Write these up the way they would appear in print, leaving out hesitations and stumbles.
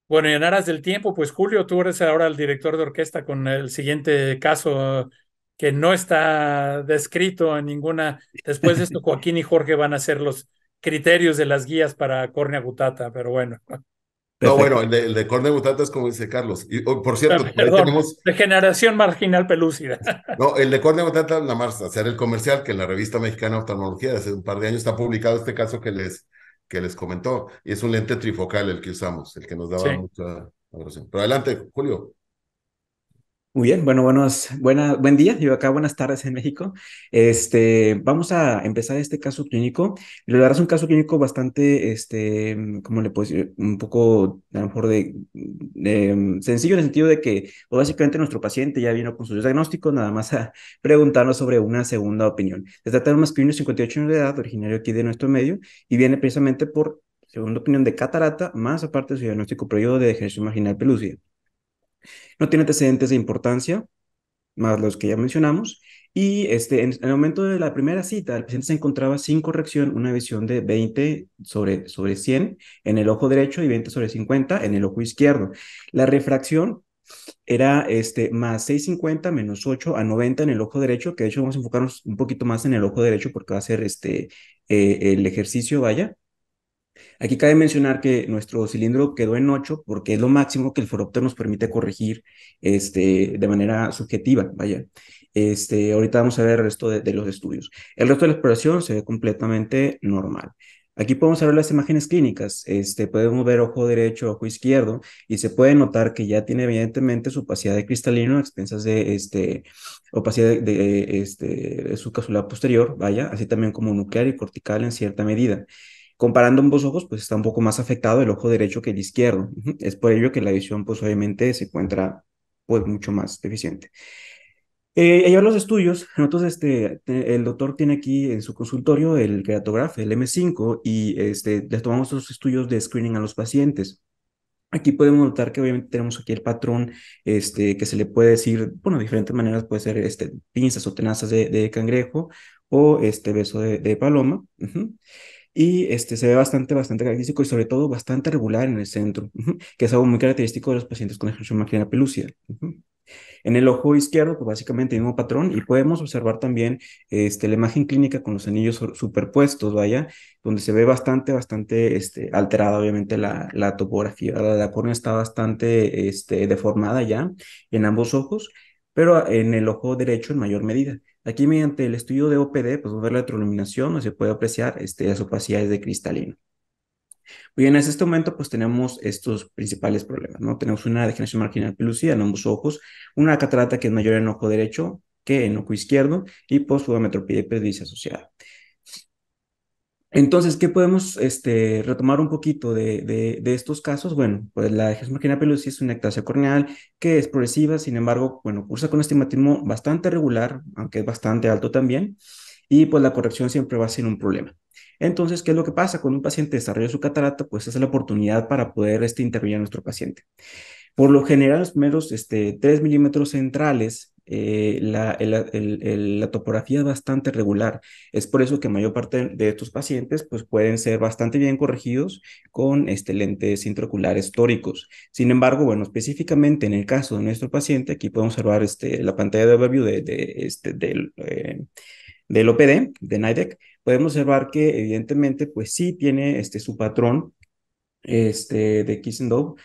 Bueno, y en aras del tiempo, pues Julio, tú eres ahora el director de orquesta con el siguiente caso que no está descrito en ninguna. Después de esto, Joaquín y Jorge van a ser los criterios de las guías para córnea gutata, pero bueno, No, bueno, perfecto. el de córnea mutata es como dice Carlos. Y, oh, por cierto, por ahí Perdón, tenemos, degeneración marginal pelúcida. no, el de córnea mutata, nada más hacer el comercial que en la revista Mexicana de Oftalmología de hace un par de años está publicado este caso que les comentó. Y es un lente trifocal el que usamos, el que nos daba Sí. mucha abrasión. Pero adelante, Julio. Muy bien, bueno, buen día, yo acá buenas tardes en México. Vamos a empezar este caso clínico. La verdad es un caso clínico bastante, ¿cómo le puedo decir? Un poco, a lo mejor sencillo en el sentido de que, pues, básicamente nuestro paciente ya vino con su diagnóstico, nada más a preguntarnos sobre una segunda opinión. Se trata de un masculino de 58 años de edad, originario aquí de nuestro medio, y viene precisamente por segunda opinión de catarata, más aparte de su diagnóstico previo de degeneración marginal pelúcida. No tiene antecedentes de importancia, más los que ya mencionamos. Y en el momento de la primera cita, el paciente se encontraba sin corrección, una visión de 20 sobre 100 en el ojo derecho y 20 sobre 50 en el ojo izquierdo. La refracción era más 650 menos 8 a 90 en el ojo derecho, que de hecho vamos a enfocarnos un poquito más en el ojo derecho porque va a ser el ejercicio, vaya. Aquí cabe mencionar que nuestro cilindro quedó en 8 porque es lo máximo que el foróptero nos permite corregir de manera subjetiva, vaya. Ahorita vamos a ver el resto de los estudios. El resto de la exploración se ve completamente normal. Aquí podemos ver las imágenes clínicas. Podemos ver ojo derecho, ojo izquierdo, y se puede notar que ya tiene evidentemente su opacidad de cristalino a expensas de opacidad de su cápsula posterior, vaya, así también como nuclear y cortical en cierta medida. Comparando ambos ojos, pues está un poco más afectado el ojo derecho que el izquierdo. Ujú. Es por ello que la visión, pues obviamente se encuentra pues mucho más deficiente. Ya los estudios, nosotros el doctor tiene aquí en su consultorio el Keratograph, el M5, y les tomamos los estudios de screening a los pacientes. Aquí podemos notar que obviamente tenemos aquí el patrón, que se le puede decir, bueno, de diferentes maneras, puede ser pinzas o tenazas de cangrejo o beso de paloma. Ujú. Y se ve bastante característico y sobre todo bastante regular en el centro, ujú, que es algo muy característico de los pacientes con ejercicio maquinaria pelúcida. Ujú. En el ojo izquierdo, pues básicamente el mismo patrón y podemos observar también la imagen clínica con los anillos superpuestos, vaya, donde se ve bastante alterada, obviamente, la topografía. La córnea está bastante deformada ya en ambos ojos, pero en el ojo derecho en mayor medida. Aquí, mediante el estudio de OPD, pues vamos a ver la retroiluminación, donde se puede apreciar las opacidades de cristalino. Bien, en este momento pues tenemos estos principales problemas, ¿no? Tenemos una degeneración marginal pelúcida en ambos ojos, una catarata que es mayor en el ojo derecho que en el ojo izquierdo y posfugometropía y presbicia asociada. Entonces, ¿qué podemos retomar un poquito de estos casos? Bueno, pues la degeneración marginal pelúcida es una ectasia corneal que es progresiva, sin embargo, bueno, cursa con estigmatismo bastante regular, aunque es bastante alto también, y pues la corrección siempre va a ser un problema. Entonces, ¿qué es lo que pasa? Cuando un paciente desarrolla su catarata, pues esa es la oportunidad para poder intervenir a nuestro paciente. Por lo general, los primeros 3 milímetros centrales, la topografía es bastante regular. Es por eso que mayor parte de estos pacientes pues, pueden ser bastante bien corregidos con lentes intraoculares tóricos. Sin embargo, bueno, específicamente en el caso de nuestro paciente, aquí podemos observar la pantalla de overview del OPD, de NIDEC. Podemos observar que evidentemente pues sí tiene su patrón de Kiss and Dove,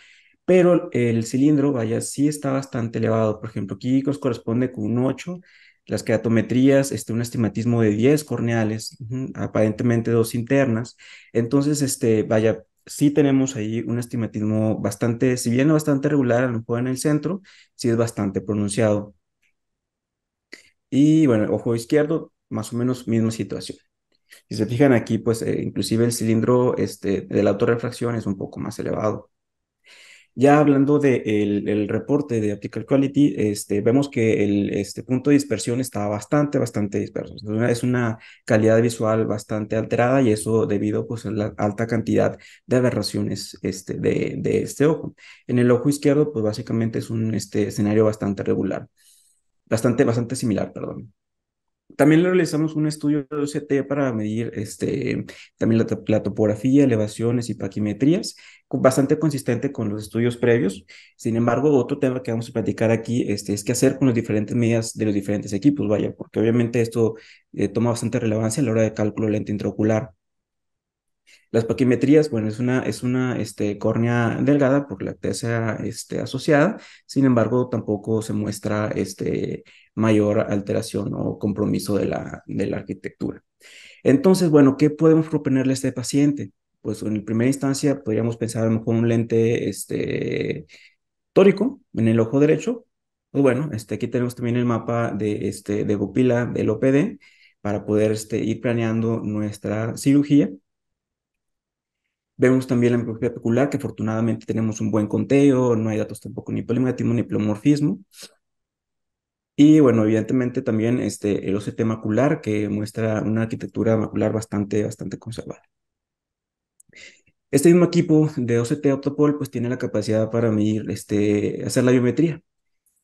pero el cilindro, vaya, sí está bastante elevado. Por ejemplo, aquí nos corresponde con un 8, las keratometrías, un astigmatismo de 10 corneales, ujú, aparentemente dos internas. Entonces, vaya, sí tenemos ahí un astigmatismo bastante, si bien bastante regular, a lo mejor en el centro, sí es bastante pronunciado. Y bueno, ojo izquierdo, más o menos misma situación. Si se fijan aquí, pues inclusive el cilindro de la autorrefracción es un poco más elevado. Ya hablando del el reporte de Optical Quality, vemos que el punto de dispersión está bastante disperso. Es una calidad visual bastante alterada y eso debido pues, a la alta cantidad de aberraciones de este ojo. En el ojo izquierdo, pues básicamente es un escenario bastante regular, bastante similar, perdón. También le realizamos un estudio de OCT para medir también la topografía, elevaciones y paquimetrías, bastante consistente con los estudios previos. Sin embargo, otro tema que vamos a platicar aquí es qué hacer con las diferentes medidas de los diferentes equipos, vaya, porque obviamente esto toma bastante relevancia a la hora de cálculo lente intraocular. Las paquimetrías, bueno, es una córnea delgada por la lactancia asociada, sin embargo, tampoco se muestra mayor alteración o compromiso de la arquitectura. Entonces, bueno, ¿qué podemos proponerle a este paciente? Pues en primera instancia podríamos pensar a lo mejor un lente tórico en el ojo derecho. Pues bueno, aquí tenemos también el mapa de pupila del OPD para poder ir planeando nuestra cirugía. Vemos también la miopía peculiar, que afortunadamente tenemos un buen conteo, no hay datos tampoco ni polimorfismo ni pleomorfismo. Y bueno, evidentemente también el OCT macular, que muestra una arquitectura macular bastante conservada. Este mismo equipo de OCT Optopol pues tiene la capacidad para medir, hacer la biometría.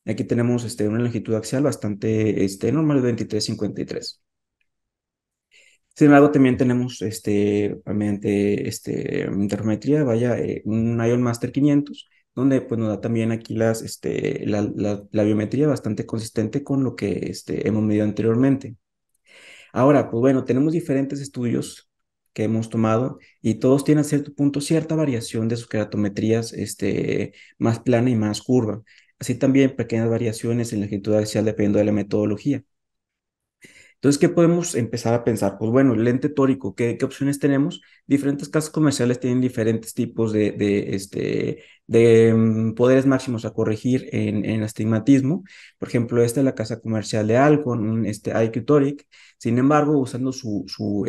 Aquí tenemos una longitud axial bastante normal de 23,53. Sin embargo, también tenemos mediante interferometría, vaya, un Ion Master 500, donde pues nos da también aquí la biometría bastante consistente con lo que hemos medido anteriormente. Ahora, pues bueno, tenemos diferentes estudios que hemos tomado y todos tienen a cierto punto cierta variación de sus keratometrías más plana y más curva. Así también pequeñas variaciones en la longitud axial dependiendo de la metodología. Entonces, ¿qué podemos empezar a pensar? Pues bueno, el lente tórico, ¿qué opciones tenemos? Diferentes casas comerciales tienen diferentes tipos de poderes máximos a corregir en astigmatismo. Por ejemplo, esta es la casa comercial de Alcon, IQ Toric. Sin embargo, usando su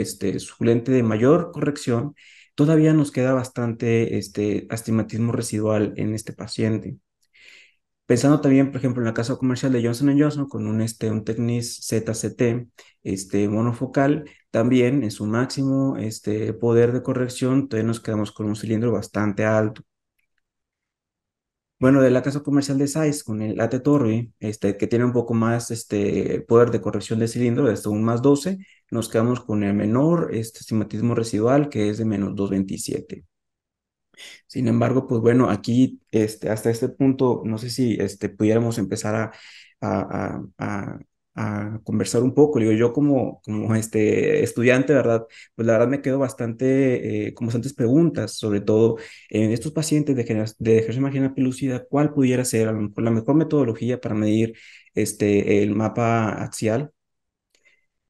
lente de mayor corrección, todavía nos queda bastante astigmatismo residual en este paciente. Pensando también, por ejemplo, en la casa comercial de Johnson Johnson con un Tecnis ZCT monofocal, también en su máximo poder de corrección, todavía nos quedamos con un cilindro bastante alto. Bueno, de la casa comercial de Zeiss con el AT Torre, que tiene un poco más poder de corrección de cilindro, de hasta un más 12, nos quedamos con el menor astigmatismo residual, que es de menos 2,27. Sin embargo, pues bueno, aquí hasta este punto, no sé si pudiéramos empezar a conversar un poco. Digo, yo como estudiante, ¿verdad? Pues la verdad me quedo con bastantes preguntas, sobre todo en estos pacientes de degercia marginal pelúcida, ¿cuál pudiera ser a lo mejor la mejor metodología para medir el mapa axial?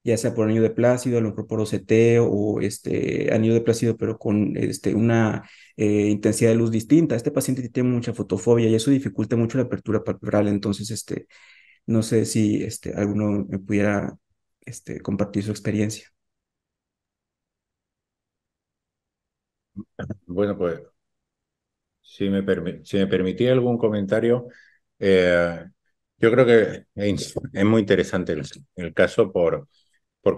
Ya sea por anillo de plácido, a lo mejor por OCT o anillo de plácido, pero con una intensidad de luz distinta. Este paciente tiene mucha fotofobia y eso dificulta mucho la apertura palpebral. Entonces, no sé si alguno me pudiera compartir su experiencia. Bueno, pues si me permitía algún comentario, yo creo que es muy interesante el caso por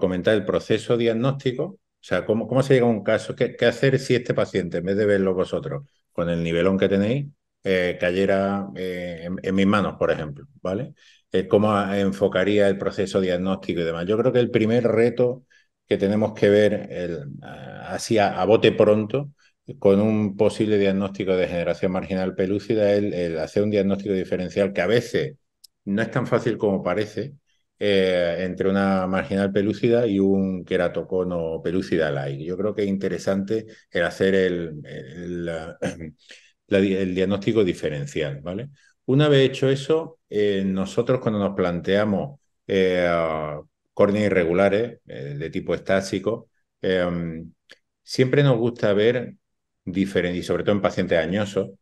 comentar el proceso diagnóstico, o sea, cómo se llega a un caso, qué hacer si este paciente, en vez de verlo vosotros con el nivelón que tenéis, cayera en mis manos, por ejemplo, ¿vale? ¿Cómo enfocaría el proceso diagnóstico y demás? Yo creo que el primer reto que tenemos que ver así a bote pronto con un posible diagnóstico de degeneración marginal pelúcida es el hacer un diagnóstico diferencial que a veces no es tan fácil como parece entre una marginal pelúcida y un queratocono pelúcida light. Yo creo que es interesante el hacer el diagnóstico diferencial, ¿vale? Una vez hecho eso, nosotros cuando nos planteamos córneas irregulares de tipo estásico, siempre nos gusta ver y sobre todo en pacientes añosos,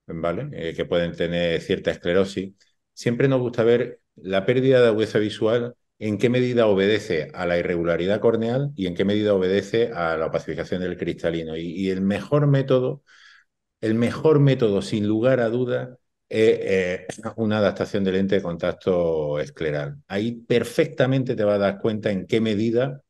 ¿vale? Que pueden tener cierta esclerosis, siempre nos gusta ver la pérdida de agudeza visual, en qué medida obedece a la irregularidad corneal y en qué medida obedece a la opacificación del cristalino. Y el mejor método, sin lugar a duda, es una adaptación del lente de contacto escleral. Ahí perfectamente te vas a dar cuenta en qué medida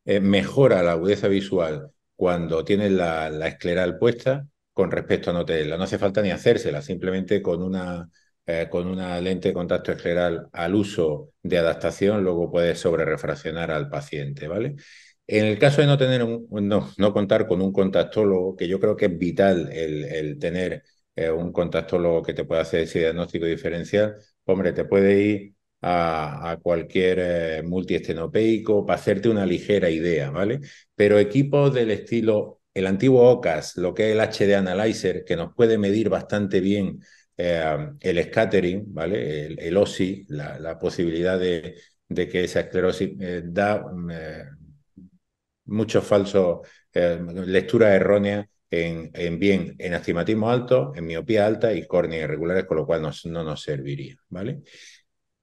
mejora la agudeza visual cuando tienes la escleral puesta con respecto a no tenerla. No hace falta ni hacérsela, simplemente con una con una lente de contacto escleral al uso de adaptación, luego puede sobrerefraccionar al paciente, ¿vale? En el caso de no tener no contar con un contactólogo, que yo creo que es vital el tener un contactólogo que te pueda hacer ese diagnóstico diferencial, hombre, te puede ir a cualquier multiestenopeico para hacerte una ligera idea, ¿vale? Pero equipos del estilo, el antiguo OCAS, lo que es el HD Analyzer, que nos puede medir bastante bien el scattering, ¿vale? El OSI, la posibilidad de que esa esclerosis da muchos falsos, lecturas erróneas bien en astigmatismo alto, en miopía alta y córneas irregulares, con lo cual no nos serviría, ¿vale?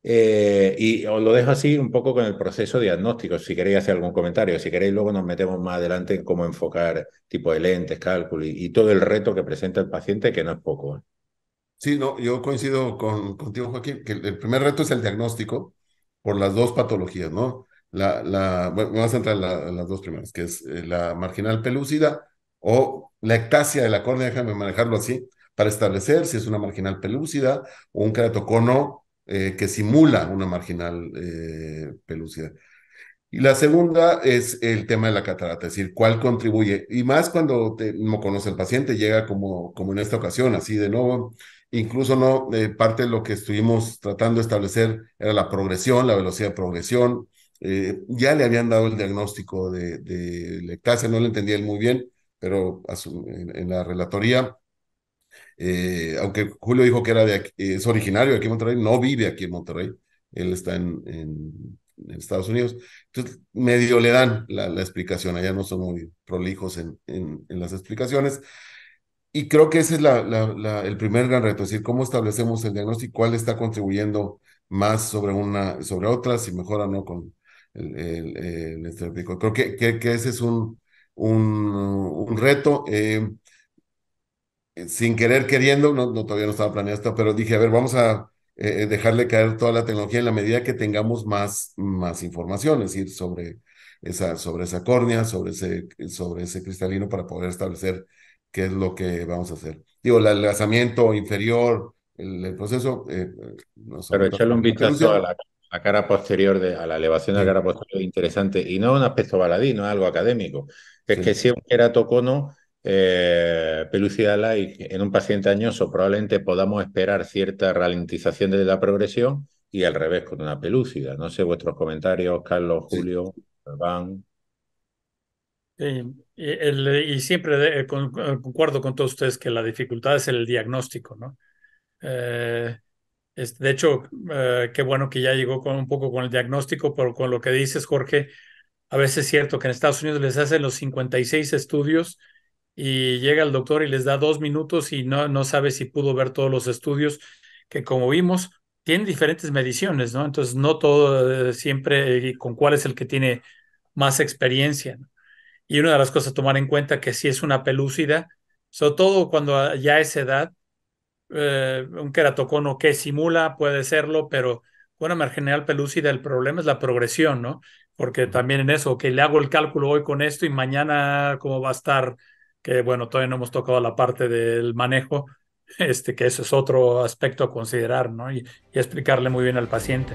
Y os lo dejo así un poco con el proceso diagnóstico, si queréis hacer algún comentario, si queréis luego nos metemos más adelante en cómo enfocar tipo de lentes, cálculo y todo el reto que presenta el paciente, que no es poco, ¿eh? Sí, no, yo coincido contigo, Joaquín, que el primer reto es el diagnóstico por las dos patologías, ¿no? Bueno, vamos a entrar en las dos primeras, que es la marginal pelúcida o la ectasia de la córnea, déjame manejarlo así, para establecer si es una marginal pelúcida o un keratocono que simula una marginal pelúcida. Y la segunda es el tema de la catarata, es decir, cuál contribuye. Y más cuando no conoce el paciente, llega como en esta ocasión, así de nuevo. Incluso no, parte de lo que estuvimos tratando de establecer era la progresión, la velocidad de progresión. Ya le habían dado el diagnóstico de lectasia, no lo entendía él muy bien, pero en la relatoría, aunque Julio dijo que era es originario de aquí en Monterrey, no vive aquí en Monterrey, él está en Estados Unidos. Entonces, medio le dan la explicación, allá no son muy prolijos en las explicaciones. Y creo que ese es el primer gran reto, es decir, cómo establecemos el diagnóstico, cuál está contribuyendo más sobre otra, si mejora o no con el estereotipo. Creo que ese es un reto. Sin querer queriendo, todavía no estaba planeado esto, pero dije, a ver, vamos a dejarle caer toda la tecnología en la medida que tengamos más información, es decir, sobre esa córnea, sobre ese cristalino para poder establecer qué es lo que vamos a hacer. Digo, el enlazamiento inferior, el proceso, no Pero son echarle un vistazo a pelucia. la cara posterior, a la elevación de la Sí, cara posterior, interesante. Y no un aspecto baladí, no es algo académico. Es que sí. si es un queratocono, pelúcida light en un paciente añoso, probablemente podamos esperar cierta ralentización de la progresión y al revés con una pelúcida. No sé vuestros comentarios, Carlos, Sí. Julio, Van. Y siempre concuerdo con todos ustedes que la dificultad es el diagnóstico, ¿no? Eh, de hecho, qué bueno que ya llegó con un poco con el diagnóstico, pero con lo que dices, Jorge, a veces es cierto que en Estados Unidos les hacen los 56 estudios y llega el doctor y les da 2 minutos y no sabe si pudo ver todos los estudios, que como vimos, tienen diferentes mediciones, ¿no? Entonces, no todo siempre con cuál es el que tiene más experiencia, ¿no? Y una de las cosas a tomar en cuenta que si es una pelúcida, sobre todo cuando ya es edad, un queratocono que simula puede serlo, pero una marginal pelúcida, el problema es la progresión, ¿no? Porque también en eso, que le hago el cálculo hoy con esto y mañana cómo va a estar, que bueno, todavía no hemos tocado la parte del manejo, que eso es otro aspecto a considerar, ¿no? Y explicarle muy bien al paciente.